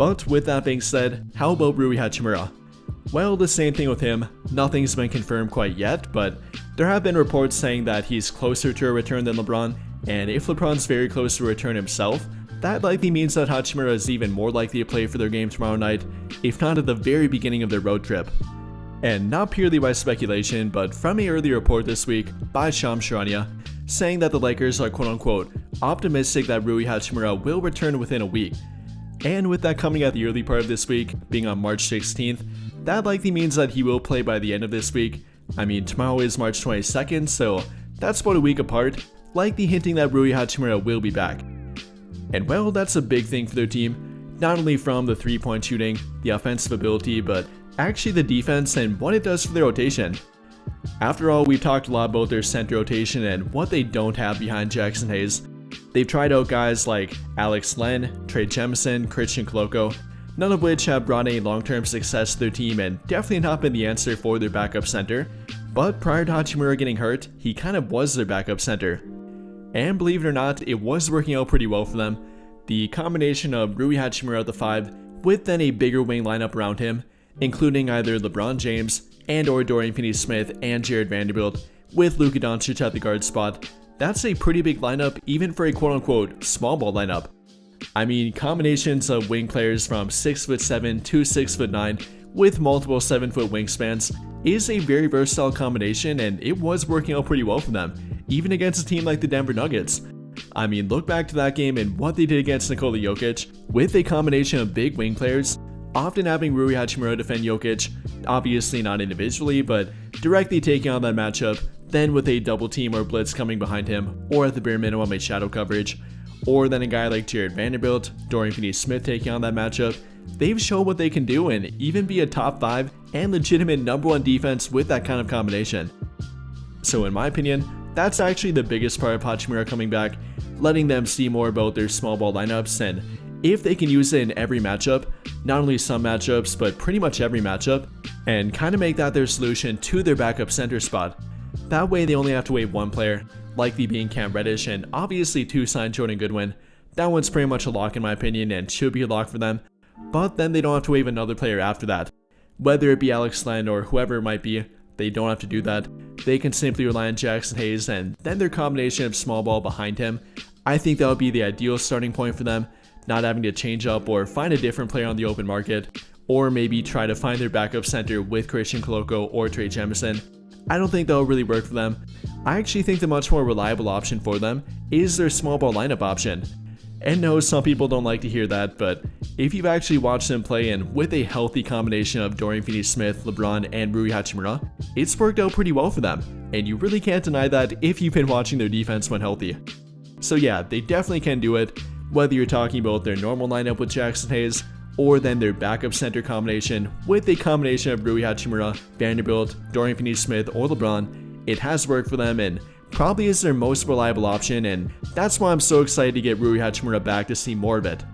But with that being said, how about Rui Hachimura? Well, the same thing with him, nothing's been confirmed quite yet, but there have been reports saying that he's closer to a return than LeBron, and if LeBron's very close to a return himself, that likely means that Hachimura is even more likely to play for their game tomorrow night, if not at the very beginning of their road trip. And not purely by speculation, but from an early report this week by Shams Charania, saying that the Lakers are quote-unquote optimistic that Rui Hachimura will return within a week. And with that coming at the early part of this week, being on March 16th, that likely means that he will play by the end of this week. I mean, tomorrow is March 22nd, so that's about a week apart, likely hinting that Rui Hachimura will be back. And well, that's a big thing for their team, not only from the three-point shooting, the offensive ability, but actually the defense and what it does for their rotation. After all, we've talked a lot about their center rotation and what they don't have behind Jackson Hayes. They've tried out guys like Alex Len, Trey Jemison, Christian Koloko, none of which have brought any long-term success to their team and definitely not been the answer for their backup center. But prior to Hachimura getting hurt, he kind of was their backup center. And believe it or not, it was working out pretty well for them. The combination of Rui Hachimura at the 5 with then a bigger wing lineup around him, including either LeBron James and or Dorian Finney-Smith and Jared Vanderbilt with Luka Doncic at the guard spot, that's a pretty big lineup even for a quote-unquote small ball lineup. I mean, combinations of wing players from 6'7" to 6'9" with multiple 7-foot wingspans is a very versatile combination, and it was working out pretty well for them, even against a team like the Denver Nuggets. I mean, look back to that game and what they did against Nikola Jokic with a combination of big wing players, often having Rui Hachimura defend Jokic, obviously not individually, but directly taking on that matchup, then with a double team or blitz coming behind him, or at the bare minimum a shadow coverage, or then a guy like Jared Vanderbilt, Dorian Finney-Smith taking on that matchup. They've shown what they can do and even be a top 5 and legitimate number 1 defense with that kind of combination. So in my opinion, that's actually the biggest part of Hachimura coming back, letting them see more about their small ball lineups, and if they can use it in every matchup, not only some matchups but pretty much every matchup, and kind of make that their solution to their backup center spot. That way they only have to waive one player, likely being Cam Reddish, and obviously to sign Jordan Goodwin. That one's pretty much a lock in my opinion and should be a lock for them, but then they don't have to waive another player after that. Whether it be Alex Len or whoever it might be, they don't have to do that. They can simply rely on Jackson Hayes and then their combination of small ball behind him. I think that would be the ideal starting point for them, not having to change up or find a different player on the open market, or maybe try to find their backup center with Christian Koloko or Trey Jemison. I don't think that will really work for them. I actually think the much more reliable option for them is their small ball lineup option. And no, some people don't like to hear that, but if you've actually watched them play and with a healthy combination of Dorian Finney-Smith, LeBron, and Rui Hachimura, it's worked out pretty well for them, and you really can't deny that if you've been watching their defense when healthy. So yeah, they definitely can do it, whether you're talking about their normal lineup with Jackson Hayes, or then their backup center combination with a combination of Rui Hachimura, Vanderbilt, Dorian Finney-Smith, or LeBron. It has worked for them and probably is their most reliable option, and that's why I'm so excited to get Rui Hachimura back to see more of it.